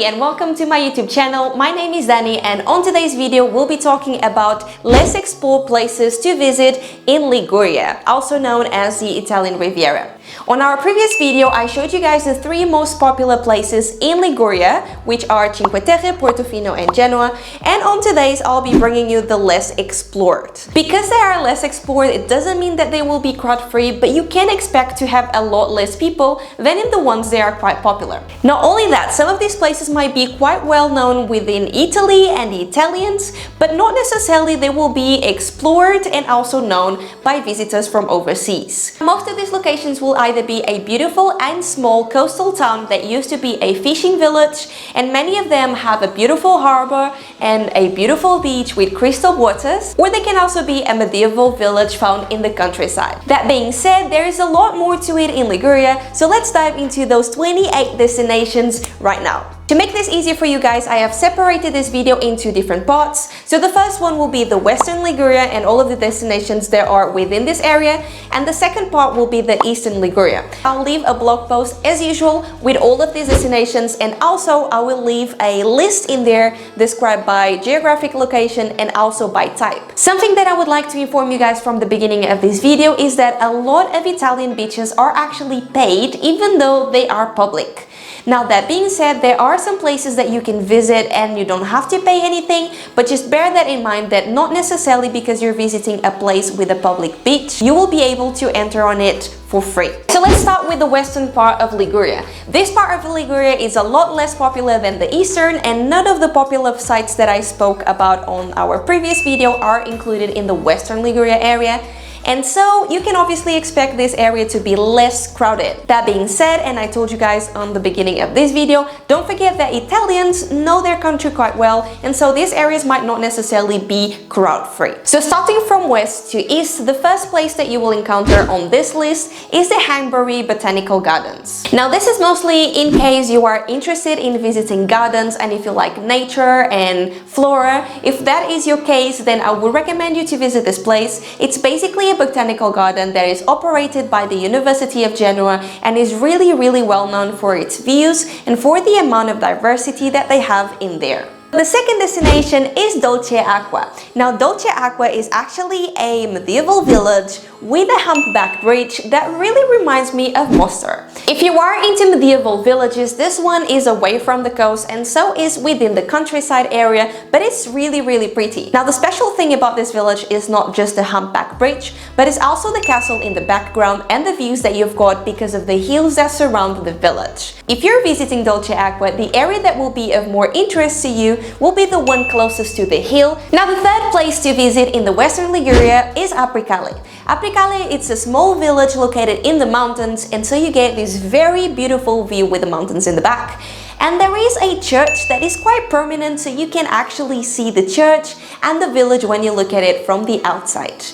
everybody and welcome to my YouTube channel. My name is Dani and on today's video we'll be talking about less explored places to visit in Liguria, also known as the Italian Riviera. On our previous video, I showed you guys the three most popular places in Liguria, which are Cinque Terre, Portofino and Genoa, and on today's I'll be bringing you the less explored. Because they are less explored, it doesn't mean that they will be crowd-free, but you can expect to have a lot less people than in the ones that are quite popular. Not only that, some of these places might be quite well known within Italy and the Italians, but not necessarily they will be explored and also known by visitors from overseas. Most of these locations will either be a beautiful and small coastal town that used to be a fishing village, and many of them have a beautiful harbor and a beautiful beach with crystal waters, or they can also be a medieval village found in the countryside. That being said, there is a lot more to it in Liguria, so let's dive into those 28 destinations right now. To make this easier for you guys, I have separated this video into different parts. So the first one will be the Western Liguria and all of the destinations there are within this area, and the second part will be the Eastern Liguria. I'll leave a blog post as usual with all of these destinations, and also I will leave a list in there described by geographic location and also by type. Something that I would like to inform you guys from the beginning of this video is that a lot of Italian beaches are actually paid even though they are public. Now that being said, there are some places that you can visit and you don't have to pay anything, but just bear that in mind that not necessarily because you're visiting a place with a public beach, you will be able to enter on it for free. So let's start with the western part of Liguria. This part of Liguria is a lot less popular than the eastern, and none of the popular sites that I spoke about on our previous video are included in the western Liguria area. And so you can obviously expect this area to be less crowded. That being said, and I told you guys on the beginning of this video, don't forget that Italians know their country quite well, and so these areas might not necessarily be crowd-free. So starting from west to east, the first place that you will encounter on this list is the Hanbury Botanical Gardens. Now this is mostly in case you are interested in visiting gardens and if you like nature and flora. If that is your case, then I would recommend you to visit this place. It's basically a botanical garden that is operated by the University of Genoa and is really well known for its views and for the amount of diversity that they have in there. The second destination is Dolceacqua. Now Dolceacqua is actually a medieval village with a humpback bridge that really reminds me of Mostar. If you are into medieval villages, this one is away from the coast and so is within the countryside area, but it's really pretty. Now the special thing about this village is not just the humpback bridge, but it's also the castle in the background and the views that you've got because of the hills that surround the village. If you're visiting Dolceacqua, the area that will be of more interest to you will be the one closest to the hill. Now the third place to visit in the Western Liguria is Apricale. Apricale, it's a small village located in the mountains, and so you get this very beautiful view with the mountains in the back. And there is a church that is quite prominent, so you can actually see the church and the village when you look at it from the outside.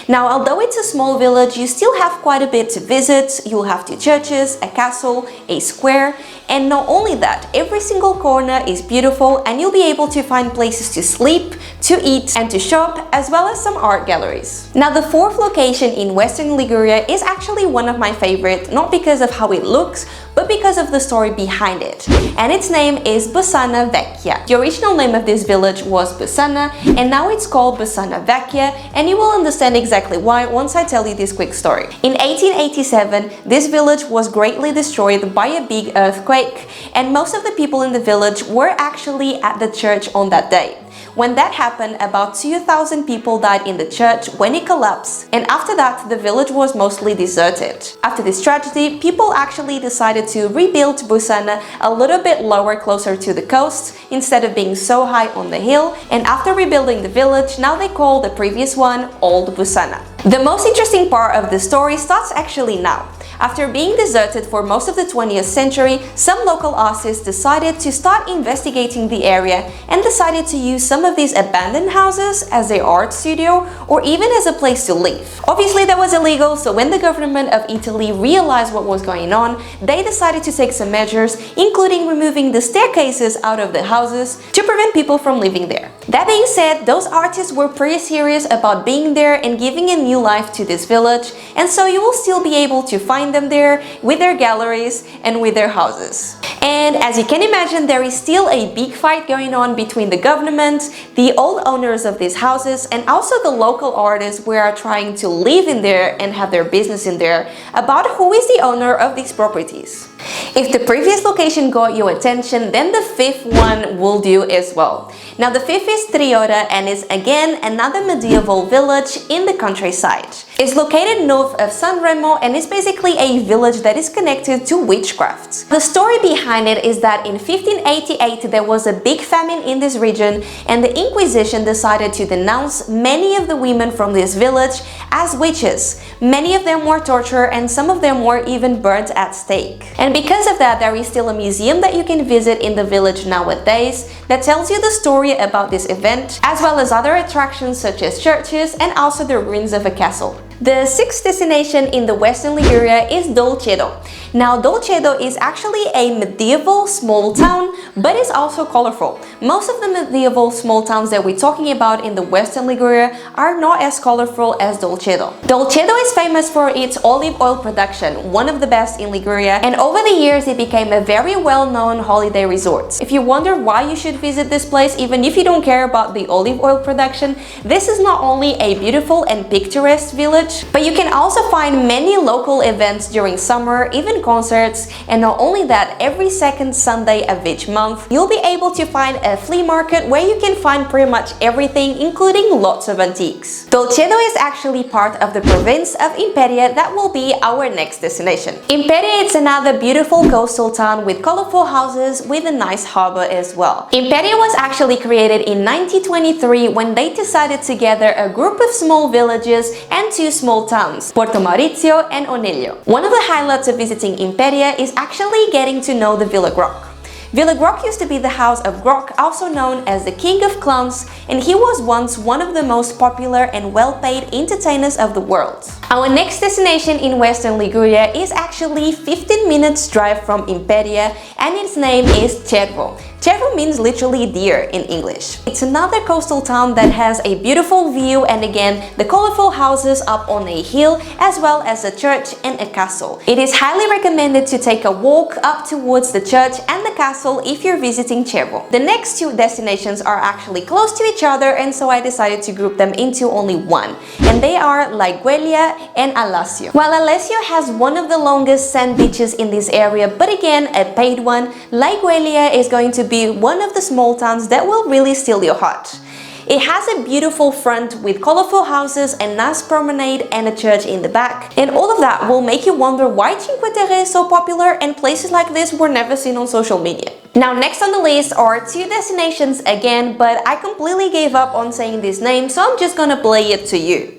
Now, although it's a small village, you still have quite a bit to visit. You'll have two churches, a castle, a square, and not only that, every single corner is beautiful and you'll be able to find places to sleep, to eat, and to shop, as well as some art galleries. Now, the fourth location in Western Liguria is actually one of my favorite, not because of how it looks, but because of the story behind it. And its name is Bussana Vecchia. The original name of this village was Bussana, and now it's called Bussana Vecchia, and you will understand exactly why once I tell you this quick story. In 1887, this village was greatly destroyed by a big earthquake, and most of the people in the village were actually at the church on that day. When that happened, about 2,000 people died in the church when it collapsed, and after that the village was mostly deserted. After this tragedy, people actually decided to rebuild Bussana a little bit lower, closer to the coast, instead of being so high on the hill, and after rebuilding the village, now they call the previous one Old Bussana. The most interesting part of the story starts actually now. After being deserted for most of the 20th century, some local artists decided to start investigating the area and decided to use some of these abandoned houses as their art studio or even as a place to live. Obviously that was illegal, so when the government of Italy realized what was going on, they decided to take some measures, including removing the staircases out of the houses to prevent people from living there. That being said, those artists were pretty serious about being there and giving a new life to this village, and so you will still be able to find find them there with their galleries and with their houses. And as you can imagine, there is still a big fight going on between the government, the old owners of these houses, and also the local artists who are trying to live in there and have their business in there about who is the owner of these properties. If the previous location got your attention, then the fifth one will do as well. Now the fifth is Triora, and is again another medieval village in the countryside. It's located north of San Remo and is basically a village that is connected to witchcraft. The story behind it is that in 1588 there was a big famine in this region, and the Inquisition decided to denounce many of the women from this village as witches. Many of them were tortured and some of them were even burnt at stake. And because of that, there is still a museum that you can visit in the village nowadays that tells you the story about this event, as well as other attractions such as churches and also the ruins of a castle. The sixth destination in the western Liguria is Dolcedo. Now Dolcedo is actually a medieval small town, but it's also colorful. Most of the medieval small towns that we're talking about in the western Liguria are not as colorful as Dolcedo. Dolcedo is famous for its olive oil production, one of the best in Liguria, and over the years it became a very well-known holiday resort. If you wonder why you should visit this place, even if you don't care about the olive oil production, this is not only a beautiful and picturesque village, but you can also find many local events during summer, even concerts, and not only that, every second Sunday of each month you'll be able to find a flea market where you can find pretty much everything, including lots of antiques. Dolcedo is actually part of the province of Imperia that will be our next destination. Imperia is another beautiful coastal town with colorful houses with a nice harbor as well. Imperia was actually created in 1923 when they decided to gather a group of small villages and two small towns, Porto Maurizio and Onello. One of the highlights of visiting Imperia is actually getting to know the Villa Grotte. Villa Grotte used to be the house of Grotte, also known as the King of Clowns, and he was once one of the most popular and well-paid entertainers of the world. Our next destination in Western Liguria is actually 15 minutes drive from Imperia, and its name is Cervo. Cervo means literally deer in English. It's another coastal town that has a beautiful view, and again the colorful houses up on a hill, as well as a church and a castle. It is highly recommended to take a walk up towards the church and the castle if you're visiting Cervo. The next two destinations are actually close to each other, and so I decided to group them into only one, and they are Laigueglia and Alassio. While Alassio has one of the longest sand beaches in this area, but again a paid one, Laigueglia is going to be one of the small towns that will really steal your heart. It has a beautiful front with colorful houses, a nice promenade and a church in the back, and all of that will make you wonder why Cinque Terre is so popular and places like this were never seen on social media. Now next on the list are two destinations again, but I completely gave up on saying this name, so I'm just gonna play it to you.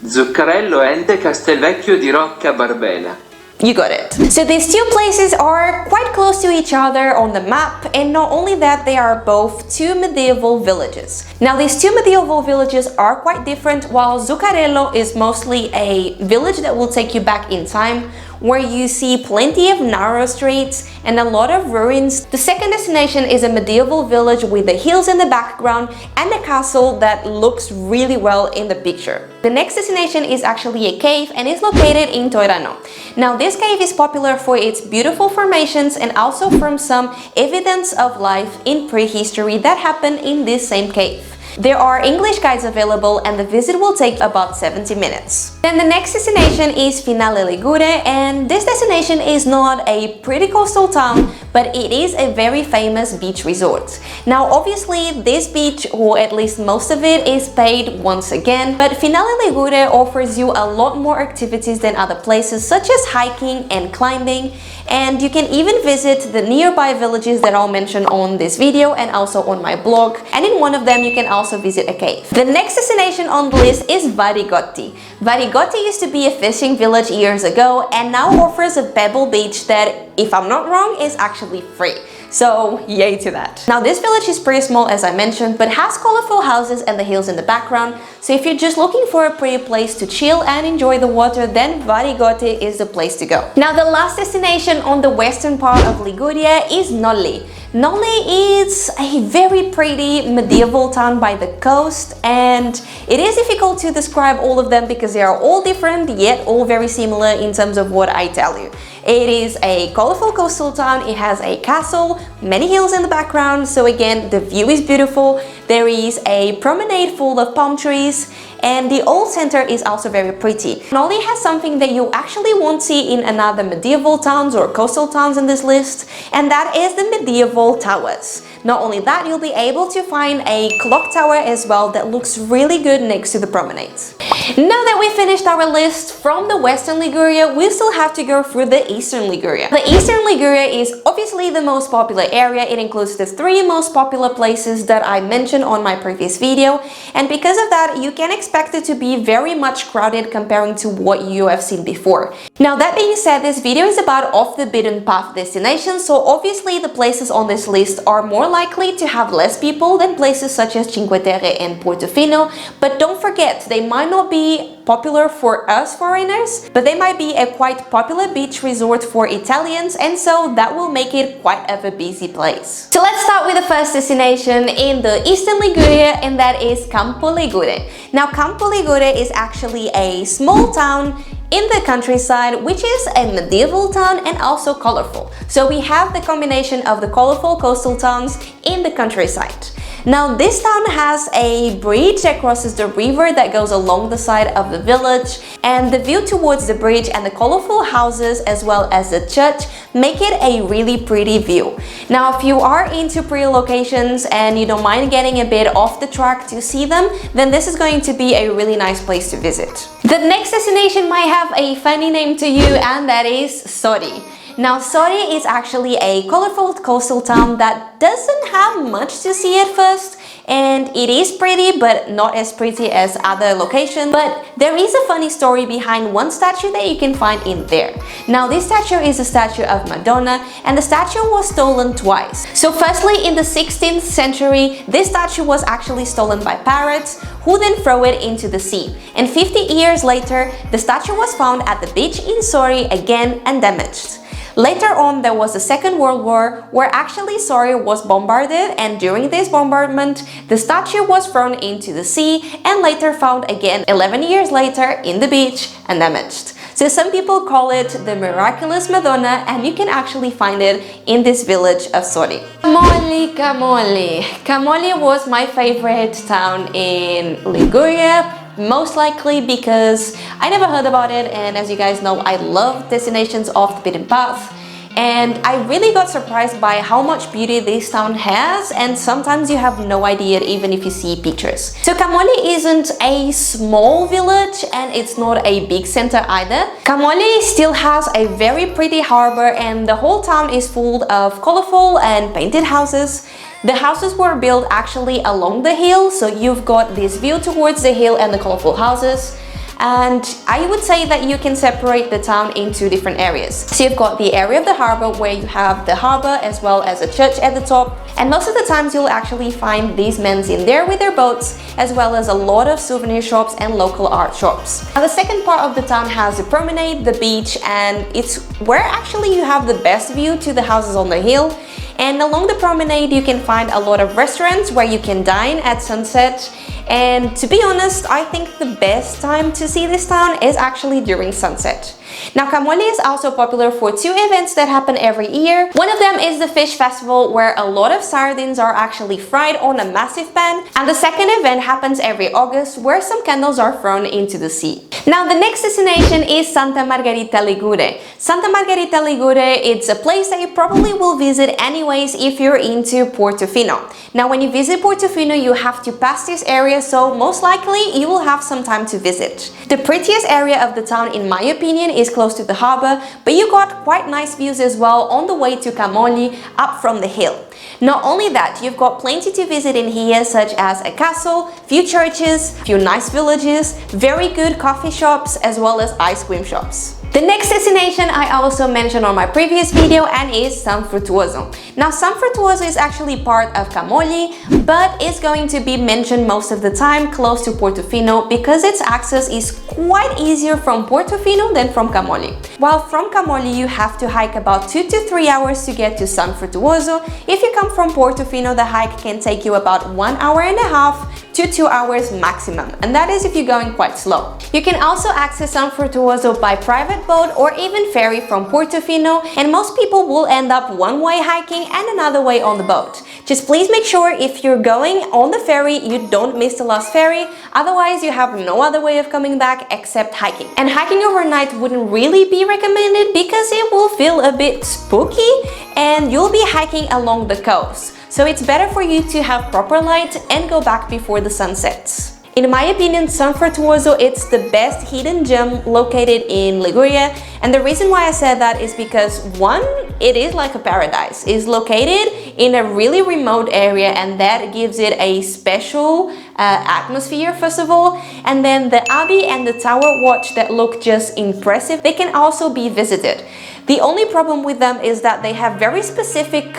Zuccarello ente Castelvecchio di Rocca Barbena. You got it. So these two places are quite close to each other on the map, and not only that, they are both two medieval villages. Now these two medieval villages are quite different. While Zuccarello is mostly a village that will take you back in time, where you see plenty of narrow streets and a lot of ruins. The second destination is a medieval village with the hills in the background and a castle that looks really well in the picture. The next destination is actually a cave and is located in Toirano. Now this cave is popular for its beautiful formations and also from some evidence of life in prehistory that happened in this same cave. There are English guides available and the visit will take about 70 minutes. Then the next destination is Finale Ligure, and this destination is not a pretty coastal town, but it is a very famous beach resort. Now obviously this beach, or at least most of it, is paid once again, but Finale Ligure offers you a lot more activities than other places, such as hiking and climbing, and you can even visit the nearby villages that I'll mention on this video and also on my blog, and in one of them you can also visit a cave. The next destination on the list is Varigotti. Varigotti used to be a fishing village years ago and now offers a pebble beach that, if I'm not wrong, is actually free. So yay to that. Now this village is pretty small as I mentioned, but has colorful houses and the hills in the background. So if you're just looking for a pretty place to chill and enjoy the water, then Varigotti is the place to go. Now the last destination on the western part of Liguria is Noli. Noli is a very pretty medieval town by the coast, and it is difficult to describe all of them because they are all different yet all very similar in terms of what I tell you. It is a colorful coastal town, it has a castle, many hills in the background, so again the view is beautiful. There is a promenade full of palm trees, and the old center is also very pretty. Noli has something that you actually won't see in another medieval towns or coastal towns in this list, and that is the medieval towers. Not only that, you'll be able to find a clock tower as well that looks really good next to the promenades. Now that we finished our list from the western Liguria, we still have to go through the eastern Liguria. The eastern Liguria is obviously the most popular area. It includes the 3 most popular places that I mentioned on my previous video, and because of that you can expect it to be very much crowded comparing to what you have seen before. Now that being said, this video is about off the beaten path destinations, so obviously the places on this list are more likely to have less people than places such as Cinque Terre and Portofino, but don't forget, they might not be popular for us foreigners, but they might be a quite popular beach resort for Italians, and so that will make it quite of a busy place. So let's start with the first destination in the eastern Liguria, and that is Campo Ligure. Now Campo Ligure is actually a small town in the countryside, which is a medieval town and also colorful. So we have the combination of the colorful coastal towns in the countryside. Now this town has a bridge that crosses the river that goes along the side of the village, and the view towards the bridge and the colorful houses as well as the church make it a really pretty view. Now if you are into pretty locations and you don't mind getting a bit off the track to see them, then this is going to be a really nice place to visit. The next destination might have a funny name to you, and that is Sori. Now Sori is actually a colorful coastal town that doesn't have much to see at first, and it is pretty but not as pretty as other locations. But there is a funny story behind one statue that you can find in there. Now this statue is a statue of Madonna, and the statue was stolen twice. So firstly, in the 16th century, this statue was actually stolen by pirates who then throw it into the sea, and 50 years later the statue was found at the beach in Sori again and damaged. Later on, there was the Second World War, where actually Sori was bombarded, and during this bombardment, the statue was thrown into the sea and later found again 11 years later in the beach and damaged. So some people call it the miraculous Madonna, and you can actually find it in this village of Sori. Camogli, Camogli. Camogli was my favorite town in Liguria. Most likely because I never heard about it, and as you guys know, I love destinations off the beaten path, and I really got surprised by how much beauty this town has, and sometimes you have no idea even if you see pictures. So Camogli isn't a small village and it's not a big center either. Camogli still has a very pretty harbor, and the whole town is full of colorful and painted houses. The houses were built actually along the hill, so you've got this view towards the hill and the colorful houses. And I would say that you can separate the town into different areas. So you've got the area of the harbor where you have the harbor as well as a church at the top. And most of the times you'll actually find these men in there with their boats, as well as a lot of souvenir shops and local art shops. Now the second part of the town has the promenade, the beach, and it's where actually you have the best view to the houses on the hill. And along the promenade you can find a lot of restaurants where you can dine at sunset. And to be honest, I think the best time to see this town is actually during sunset. Now Camogli is also popular for 2 events that happen every year. One of them is the fish festival, where a lot of sardines are actually fried on a massive pan, and the second event happens every August, where some candles are thrown into the sea. Now the next destination is Santa Margherita Ligure. Santa Margherita Ligure, it's a place that you probably will visit anyways if you're into Portofino. Now when you visit Portofino, you have to pass this area, so most likely you will have some time to visit. The prettiest area of the town, in my opinion, is close to the harbor, but you got quite nice views as well on the way to Camogli up from the hill. Not only that, you've got plenty to visit in here, such as a castle, few churches, few nice villages, very good coffee shops, as well as ice cream shops. The next destination I also mentioned on my previous video and is San Fruttuoso. Now San Fruttuoso is actually part of Camogli, but it's going to be mentioned most of the time close to Portofino because its access is quite easier from Portofino than from Camogli. While from Camogli you have to hike about 2 to 3 hours to get to San Fruttuoso, if you come from Portofino the hike can take you about 1 hour and a half to 2 hours maximum, and that is if you're going quite slow. You can also access San Fruttuoso by private boat or even ferry from Portofino, and most people will end up one way hiking and another way on the boat. Just please make sure if you're going on the ferry you don't miss the last ferry, otherwise you have no other way of coming back except hiking. And hiking overnight wouldn't really be recommended because it will feel a bit spooky and you'll be hiking along the coast. So it's better for you to have proper light and go back before the sun sets. In my opinion, San Fruttuoso it's the best hidden gem located in Liguria, and the reason why I said that is because one, it is like a paradise. It's located in a really remote area and that gives it a special atmosphere first of all, and then the abbey and the tower watch that look just impressive, they can also be visited. The only problem with them is that they have very specific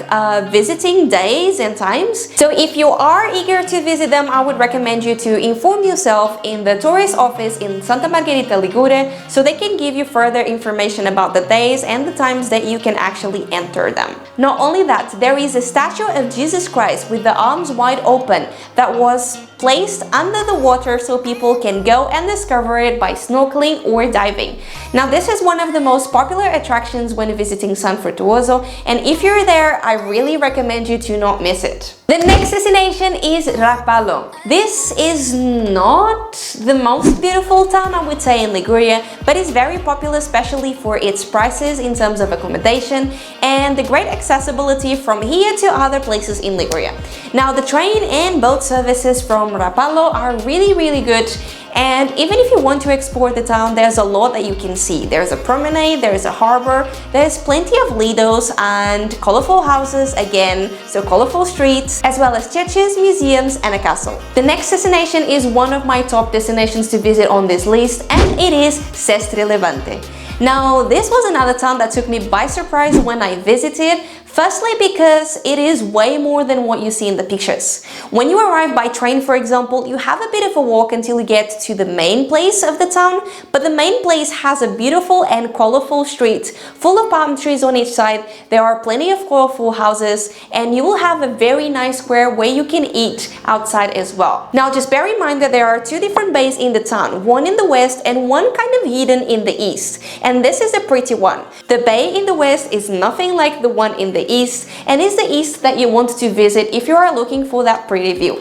visiting days and times. So if you are eager to visit them, I would recommend you to inform yourself in the tourist office in Santa Margherita Ligure so they can give you further information about the days and the times that you can actually enter them. Not only that, there is a statue of Jesus Christ with the arms wide open that was placed under the water so people can go and discover it by snorkeling or diving. Now this is one of the most popular attractions when visiting San Fruttuoso, and if you're there I really recommend you to not miss it. The next destination is Rapallo. This is not the most beautiful town I would say in Liguria, but it's very popular especially for its prices in terms of accommodation and the great accessibility from here to other places in Liguria. Now the train and boat services from Rapallo are really good, and even if you want to explore the town, there's a lot that you can see. There's a promenade, there's a harbor, there's plenty of lidos and colorful houses again, so colorful streets, as well as churches, museums and a castle. The next destination is one of my top destinations to visit on this list, and it is Sestri Levante. Now this was another town that took me by surprise when I visited. Firstly, because it is way more than what you see in the pictures. When you arrive by train, for example, you have a bit of a walk until you get to the main place of the town, but the main place has a beautiful and colorful street full of palm trees on each side. There are plenty of colorful houses, and you will have a very nice square where you can eat outside as well. Now just bear in mind that there are two different bays in the town, one in the west and one kind of hidden in the east, and this is a pretty one. The bay in the west is nothing like the one in the east, and is the east that you want to visit if you are looking for that pretty view.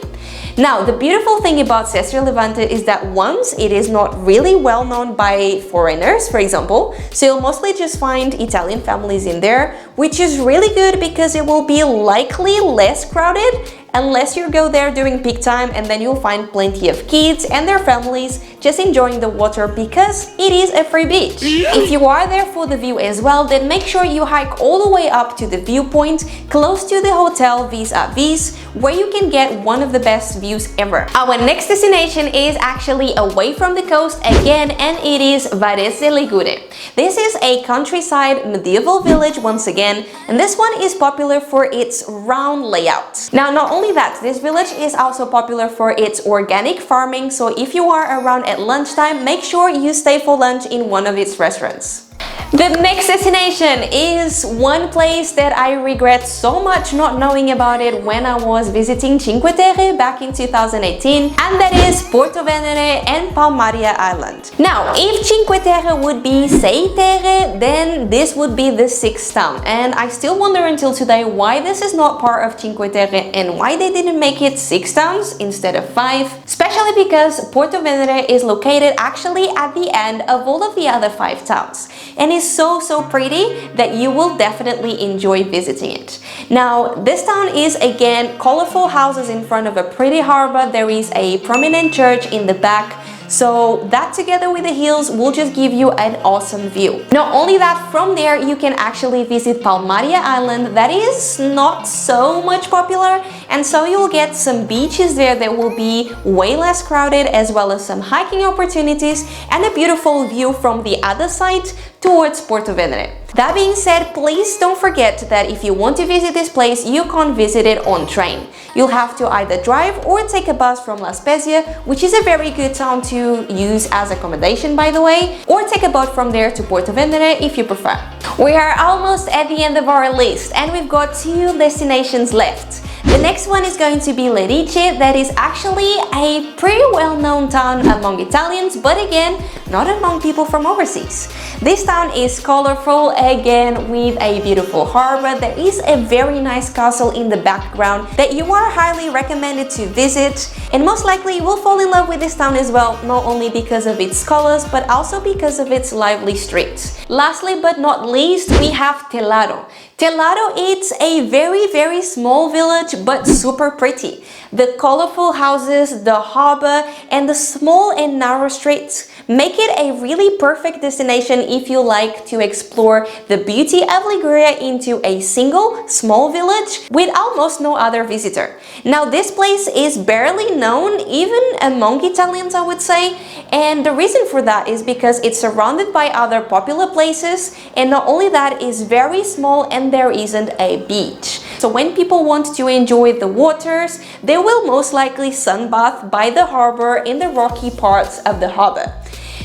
Now the beautiful thing about Sestri Levante is that once it is not really well known by foreigners, for example, so you'll mostly just find Italian families in there, which is really good because it will be likely less crowded unless you go there during peak time, and then you'll find plenty of kids and their families just enjoying the water because it is a free beach. If you are there for the view as well, then make sure you hike all the way up to the viewpoint close to the hotel vis-a-vis, where you can get one of the best views ever. Our next destination is actually away from the coast again, and it is Varese Ligure. This is a countryside medieval village once again, and this one is popular for its round layout. Now not only that, this village is also popular for its organic farming, so if you are around at lunchtime, make sure you stay for lunch in one of its restaurants. The next destination is one place that I regret so much not knowing about it when I was visiting Cinque Terre back in 2018, and that is Portovenere and Palmaria Island. Now, if Cinque Terre would be Sei Terre, then this would be the sixth town, and I still wonder until today why this is not part of Cinque Terre and why they didn't make it 6 towns instead of 5, especially because Portovenere is located actually at the end of all of the other 5 towns, and is so pretty that you will definitely enjoy visiting it. Now this town is again colorful houses in front of a pretty harbor. There is a prominent church in the back, So that together with the hills will just give you an awesome view. Not only that, from there you can actually visit Palmaria Island, that is not so much popular, and so you'll get some beaches there that will be way less crowded, as well as some hiking opportunities and a beautiful view from the other side towards Portovenere. That being said, please don't forget that if you want to visit this place, you can't visit it on train. You'll have to either drive or take a bus from La Spezia, which is a very good town to use as accommodation, by the way, or take a boat from there to Portovenere if you prefer. We are almost at the end of our list and we've got 2 destinations left. The next one is going to be Lerice. That is actually a pretty well-known town among Italians, but again, not among people from overseas. This town is colorful, again with a beautiful harbor. There is a very nice castle in the background that you are highly recommended to visit, and most likely you will fall in love with this town as well, not only because of its colors but also because of its lively streets. Lastly but not least, we have Telaro. Telaro is a very small village but super pretty. The colorful houses, the harbor, and the small and narrow streets make it a really perfect destination if you like to explore the beauty of Liguria into a single small village with almost no other visitor. Now this place is barely known even among Italians, I would say, and the reason for that is because it's surrounded by other popular places, and not only that, it's very small and there isn't a beach. So when people want to enjoy the waters, they will most likely sunbath by the harbor in the rocky parts of the harbor.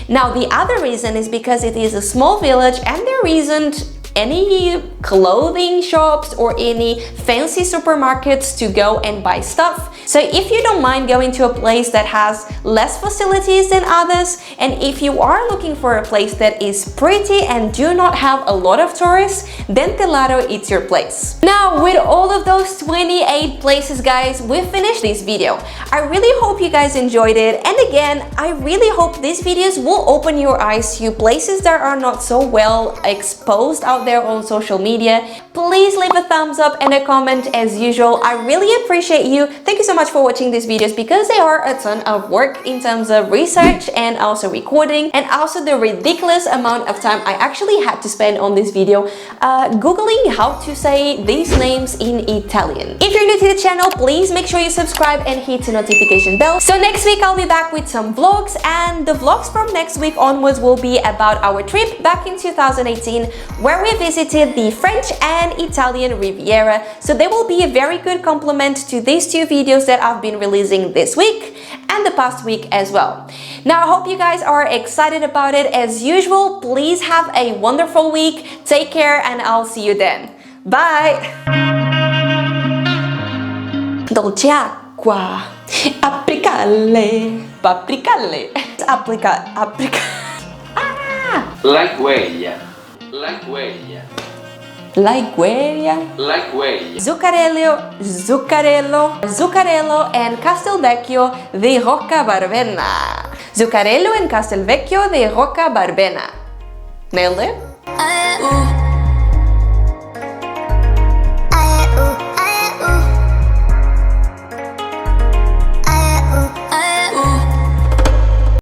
Now the other reason is because it is a small village and there isn't any clothing shops or any fancy supermarkets to go and buy stuff. So if you don't mind going to a place that has less facilities than others, and if you are looking for a place that is pretty and do not have a lot of tourists, then Telaro is your place. Now with all of those 28 places, guys, we've finished this video. I really hope you guys enjoyed it, and again, I really hope these videos will open your eyes to places that are not so well exposed out there on social media. Please leave a thumbs up and a comment as usual. I really appreciate you. Thank you so much for watching these videos because they are a ton of work in terms of research and also recording, and also the ridiculous amount of time I actually had to spend on this video googling how to say these names in Italian. If you're new to the channel, please make sure you subscribe and hit the notification bell. So next week I'll be back with some vlogs, and the vlogs from next week onwards will be about our trip back in 2018 where we visited the French and Italian Riviera. So there will be a very good complement to these 2 videos that I've been releasing this week and the past week as well. Now I hope you guys are excited about it. As usual, please have a wonderful week. Take care and I'll see you then. Bye! Dolceacqua, Apricale, Papricale, Laigueglia. Laigueglia. Laigueglia, Laigueglia. Zuccarello and Castelvecchio di Rocca Barbena. Zuccarello and Castelvecchio di Rocca Barbena. Nailed it?